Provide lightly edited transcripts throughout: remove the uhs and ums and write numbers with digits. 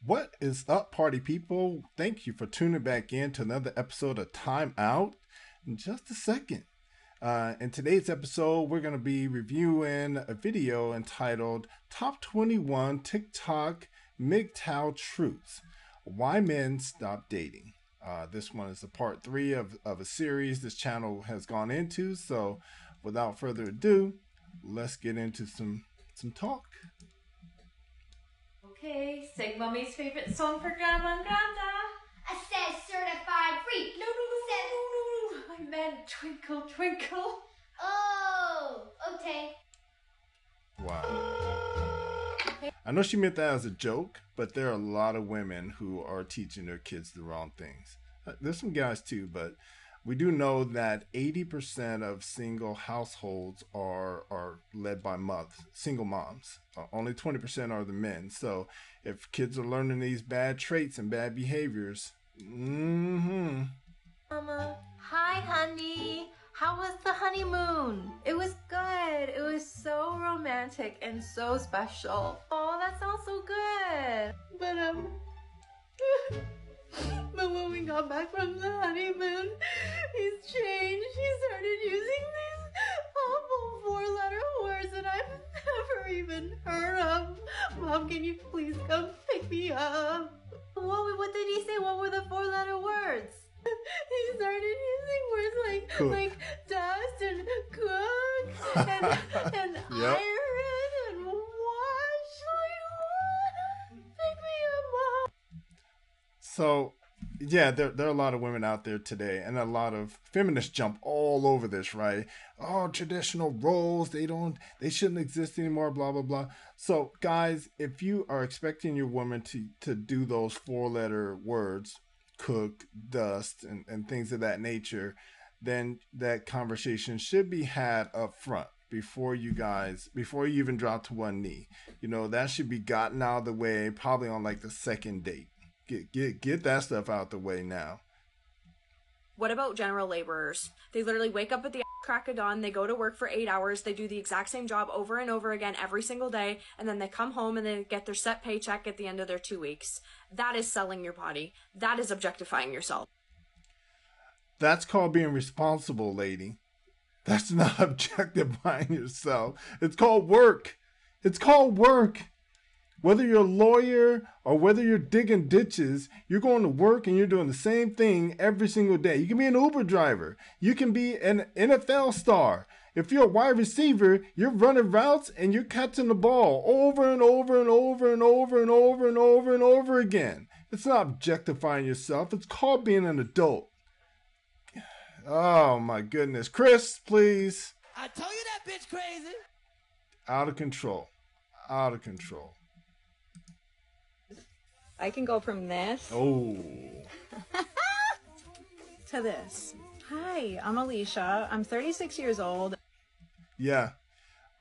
What is up, party people? Thank you for tuning back in to another episode of Time Out. In just a second. In today's episode, we're going to be reviewing a video entitled Top 21 TikTok MGTOW Truths. Why Men Stop Dating. This one is a part 3 of a series this channel has gone into. So without further ado, let's get into some talk. Okay, sing Mommy's favorite song for Grandma and Granda. I said certified free. No, I meant Twinkle Twinkle. Oh, okay. Wow. I know she meant that as a joke, but there are a lot of women who are teaching their kids the wrong things. There's some guys too, but we do know that 80% of single households are led by single moms. Only 20% are the men. So if kids are learning these bad traits and bad behaviors, Mama. Hi, honey. How was the honeymoon? It was good. It was so romantic and so special. Oh, that sounds so good. But when we got back from the honeymoon, he's changed. He started using these awful 4-letter words that I've never even heard of. Mom, can you please come pick me up? What did he say? What were the 4-letter words? He started using words like dust and cook and Yep. iron and wash. Like, what? Pick me up, Mom. So, yeah, there are a lot of women out there today, and a lot of feminists jump all over this, right? Oh, traditional roles, they shouldn't exist anymore, blah, blah, blah. So, guys, if you are expecting your woman to do those 4-letter words, cook, dust, and things of that nature, then that conversation should be had up front before you even drop to one knee. You know, that should be gotten out of the way, probably on like the second date. Get that stuff out the way now. What about general laborers? They literally wake up at the crack of dawn, they go to work for 8 hours, they do the exact same job over and over again every single day, and then they come home and they get their set paycheck at the end of their 2 weeks. That is selling your body. That is objectifying yourself. That's called being responsible, lady. That's not objectifying yourself. It's called work. It's called work. Whether you're a lawyer or whether you're digging ditches, you're going to work and you're doing the same thing every single day. You can be an Uber driver. You can be an NFL star. If you're a wide receiver, you're running routes and you're catching the ball over and over and over and over and over and over and over again. It's not objectifying yourself. It's called being an adult. Oh my goodness. Chris, please. I told you that bitch crazy. Out of control. Out of control. I can go from this Oh. to this. Hi, I'm Alicia. I'm 36 years old. Yeah.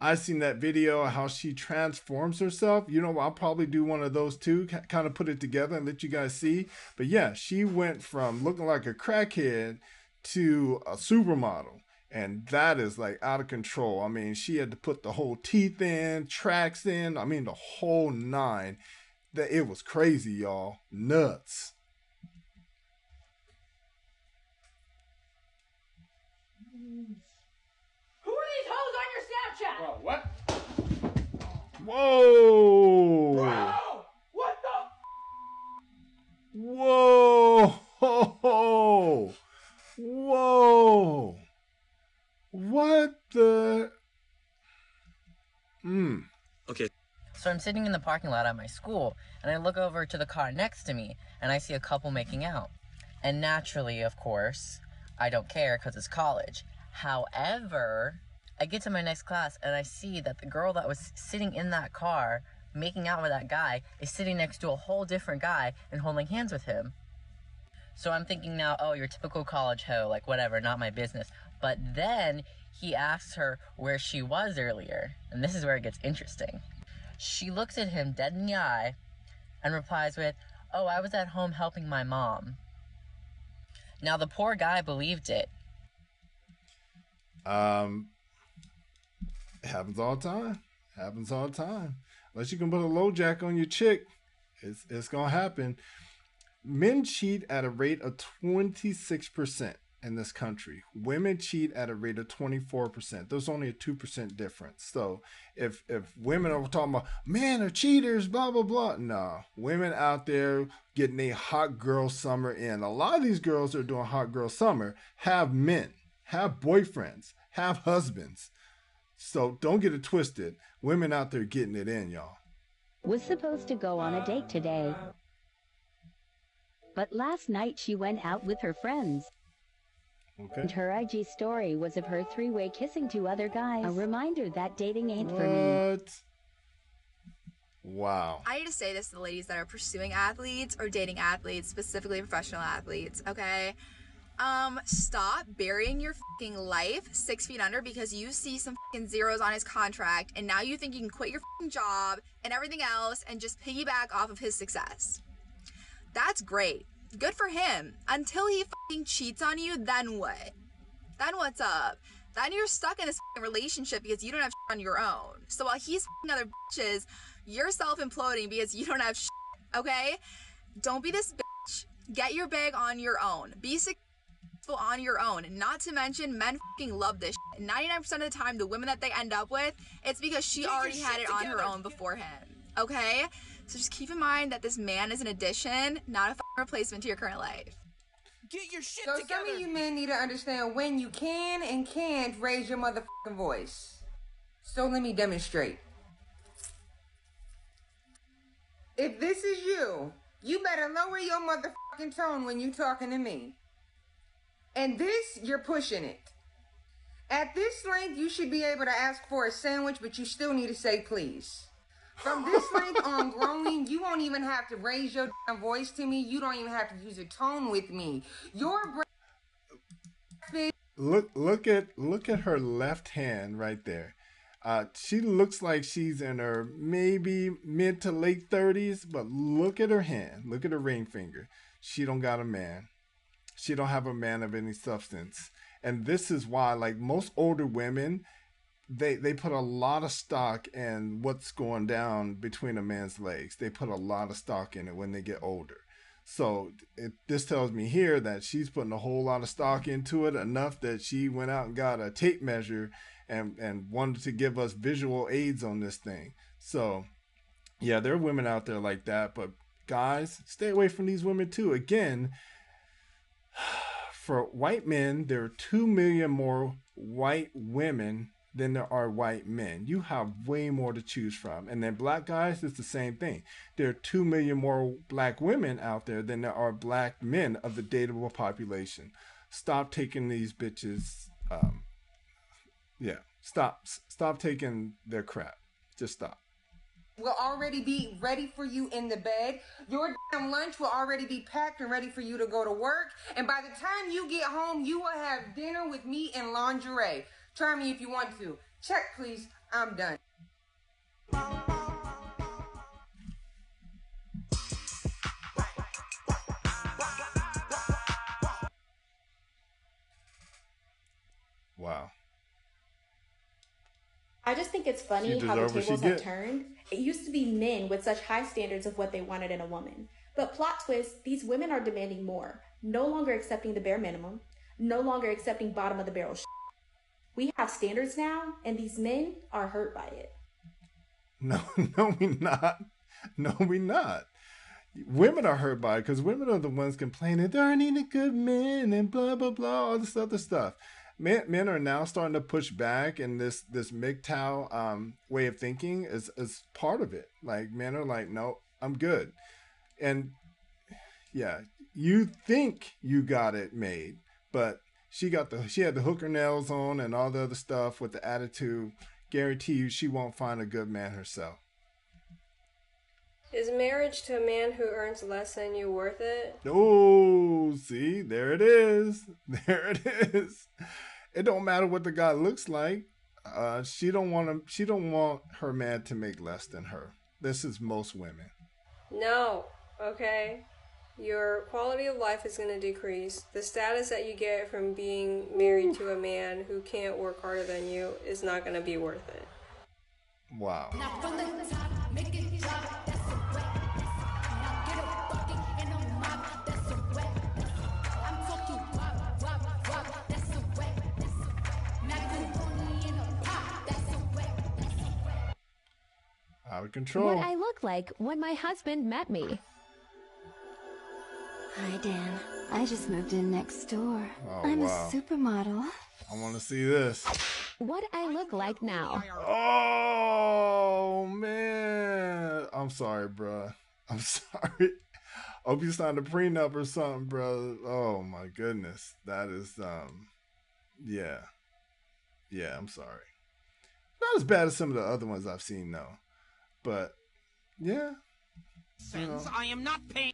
I seen that video how she transforms herself. You know, I'll probably do one of those too, kind of put it together and let you guys see. But yeah, she went from looking like a crackhead to a supermodel. And that is like out of control. I mean, she had to put the whole teeth in, tracks in, I mean, the whole nine. That it was crazy, y'all. Nuts. Who are these hoes on your Snapchat? Bro, what? Whoa. Bro, what the? Whoa. Whoa. Whoa. What the? Okay. So I'm sitting in the parking lot at my school, and I look over to the car next to me, and I see a couple making out. And naturally, of course, I don't care because it's college. However, I get to my next class, and I see that the girl that was sitting in that car making out with that guy is sitting next to a whole different guy and holding hands with him. So I'm thinking now, oh, you're typical college hoe, like whatever, not my business. But then he asks her where she was earlier, and this is where it gets interesting. She looks at him dead in the eye and replies with, oh, I was at home helping my mom. Now, the poor guy believed it. It happens all the time. Happens all the time. Unless you can put a low jack on your chick, It's gonna happen. Men cheat at a rate of 26% in this country. Women cheat at a rate of 24%. There's only a 2% difference. So if women are talking about men are cheaters, blah blah blah, no, women out there getting a hot girl summer in. A lot of these girls that are doing hot girl summer have men, have boyfriends, have husbands. So don't get it twisted. Women out there getting it in, y'all. Was supposed to go on a date today, but last night she went out with her friends. Okay. And her IG story was of her three-way kissing two other guys. A reminder that dating ain't for me. What? Wow. I need to say this to the ladies that are pursuing athletes or dating athletes, specifically professional athletes, okay? Stop burying your fucking life 6 feet under because you see some fucking zeros on his contract and now you think you can quit your fucking job and everything else and just piggyback off of his success. That's great. Good for him. Until he fucking cheats on you, then what? Then what's up? Then you're stuck in this fucking relationship because you don't have shit on your own. So while he's fucking other bitches, you're self-imploding because you don't have shit, okay? Don't be this bitch. Get your bag on your own. Be successful on your own. Not to mention, men fucking love this shit. 99% of the time, the women that they end up with, it's because she already had it on her own before him, okay? So just keep in mind that this man is an addition, not a fucking replacement to your current life. Get your shit So together. some of you men need to understand when you can and can't raise your motherfucking voice. So let me demonstrate. If this is you, you better lower your motherfucking tone when you talking to me. And this, you're pushing it. At this length, you should be able to ask for a sandwich, but you still need to say please. From this length on growing, you won't even have to raise your damn voice to me. You don't even have to use a tone with me. Your Look at her left hand right there. She looks like she's in her maybe mid to late 30s, but look at her hand. Look at her ring finger. She don't got a man. She don't have a man of any substance. And this is why, like most older women, they put a lot of stock in what's going down between a man's legs. They put a lot of stock in it when they get older. So this tells me here that she's putting a whole lot of stock into it, enough that she went out and got a tape measure and wanted to give us visual aids on this thing. So yeah, there are women out there like that, but guys, stay away from these women too. Again, for white men, there are 2 million more white women than there are white men. You have way more to choose from. And then black guys, it's the same thing. There are 2 million more black women out there than there are black men of the dateable population. Stop taking these bitches. Stop taking their crap. Just stop. will already be ready for you in the bed. Your damn lunch will already be packed and ready for you to go to work. And by the time you get home, you will have dinner with me in lingerie. Try me if you want to. Check, please. I'm done. Wow. I just think it's funny how the tables have turned. It used to be men with such high standards of what they wanted in a woman. But plot twist, these women are demanding more. No longer accepting the bare minimum. No longer accepting bottom of the barrel shit. We have standards now, and these men are hurt by it. No, we not. No, we not. Women are hurt by it because women are the ones complaining there aren't any good men and blah, blah, blah, all this other stuff. Men are now starting to push back, and this MGTOW way of thinking is part of it. Like, men are like, no, I'm good. And yeah, you think you got it made, but she had the hooker nails on and all the other stuff with the attitude. Guarantee you she won't find a good man herself. Is marriage to a man who earns less than you worth it? Oh, see, there it is. There it is. It don't matter what the guy looks like. She don't want her man to make less than her. This is most women. No, okay. Your quality of life is going to decrease. The status that you get from being married to a man who can't work harder than you is not going to be worth it. Wow. Out of control. What I look like when my husband met me. Hi, Dan. I just moved in next door. Oh, I'm wow. a supermodel. I want to see this. What I look like now. Oh, man. I'm sorry, bruh. I'm sorry. Hope you signed a prenup or something, bro. Oh, my goodness. That is, yeah. Yeah, I'm sorry. Not as bad as some of the other ones I've seen, though. But, yeah. Since I am not paying.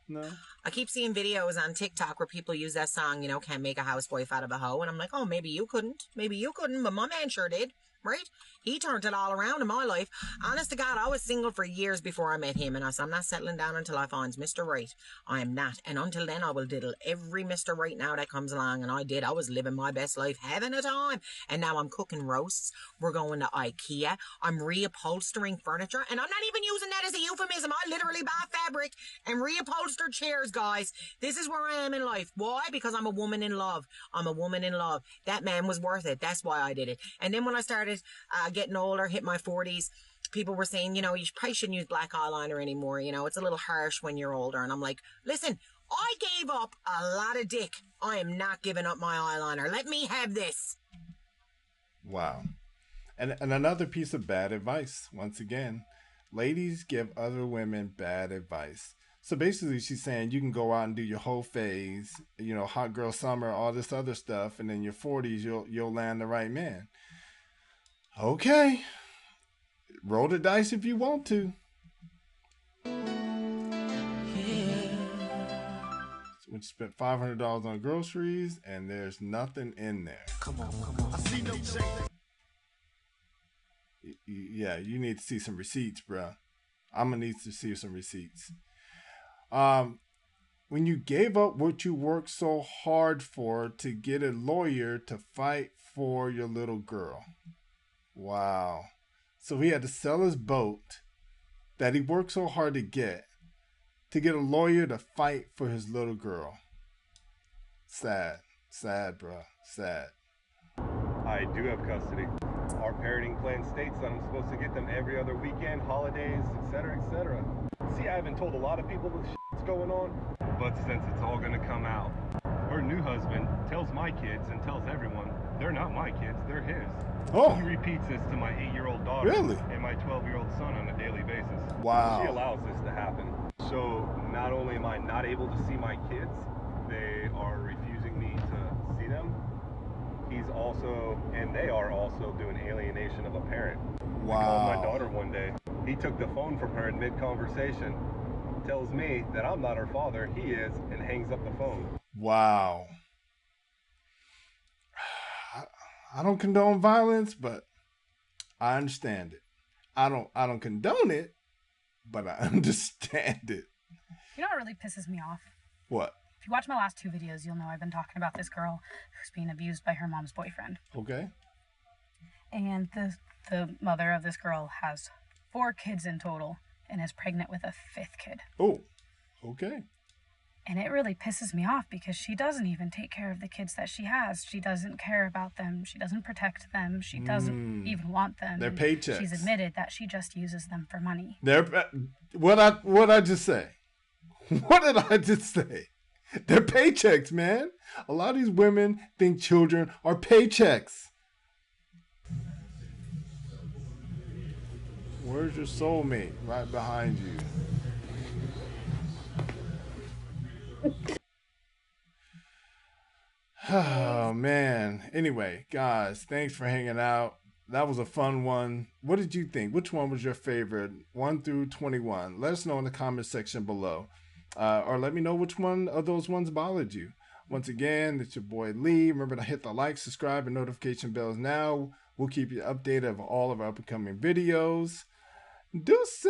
No. I keep seeing videos on TikTok where people use that song, you know, can't make a housewife out of a hoe. And I'm like, oh, maybe you couldn't. Maybe you couldn't, but my man sure did. Right? He turned it all around in my life. Honest to God, I was single for years before I met him, and I said, I'm not settling down until I find Mr. Right. I am not. And until then, I will diddle every Mr. Right now that comes along. And I did. I was living my best life, having a time. And now I'm cooking roasts. We're going to IKEA. I'm reupholstering furniture. And I'm not even using that as a euphemism. I literally buy fabric and reupholster chairs, guys. This is where I am in life. Why? Because I'm a woman in love. I'm a woman in love. That man was worth it. That's why I did it. And then when I started getting older, hit my 40s, people were saying, you know, you probably shouldn't use black eyeliner anymore. You know, it's a little harsh when you're older. And I'm like, listen, I gave up a lot of dick. I am not giving up my eyeliner. Let me have this. Wow. And another piece of bad advice. Once again, ladies give other women bad advice. So basically she's saying you can go out and do your whole phase, you know, hot girl summer, all this other stuff, and in your 40s you'll land the right man. Okay. Roll the dice if you want to. When you spent $500 on groceries and there's nothing in there. Come on. I see no change. Yeah, you need to see some receipts, bro. I'm gonna need to see some receipts. When you gave up what you worked so hard for to get a lawyer to fight for your little girl. Wow. So he had to sell his boat that he worked so hard to get a lawyer to fight for his little girl. Sad. Sad, bro. Sad. I do have custody. Our parenting plan states that I'm supposed to get them every other weekend, holidays, etc., etc. See, I haven't told a lot of people this shit's going on, but since it's all gonna come out, her new husband tells my kids and tells everyone they're not my kids, they're his. Oh. He repeats this to my 8-year-old daughter Really? and my 12-year-old son on a daily basis. Wow. She allows this to happen. So not only am I not able to see my kids, they are refusing me to see them. They are also doing alienation of a parent. Wow. I called my daughter one day. He took the phone from her in mid-conversation, tells me that I'm not her father, he is, and hangs up the phone. Wow. I don't condone violence, but I understand it. I don't condone it, but I understand it. You know what really pisses me off? What? If you watch my last 2 videos, you'll know I've been talking about this girl who's being abused by her mom's boyfriend. Okay. And the mother of this girl has 4 kids in total and is pregnant with a 5th kid. Oh, okay. And it really pisses me off because she doesn't even take care of the kids that she has. She doesn't care about them. She doesn't protect them. She doesn't even want them. They're paychecks. She's admitted that she just uses them for money. What I just say? What did I just say? They're paychecks, man. A lot of these women think children are paychecks. Where's your soulmate? Right behind you. Oh, man. Anyway, guys, thanks for hanging out. That was a fun one. What did you think? Which one was your favorite? 1 through 21. Let us know in the comment section below. Or let me know which one of those ones bothered you. Once again, it's your boy Lee. Remember to hit the like, subscribe, and notification bells now. We'll keep you updated of all of our upcoming videos. Deuces!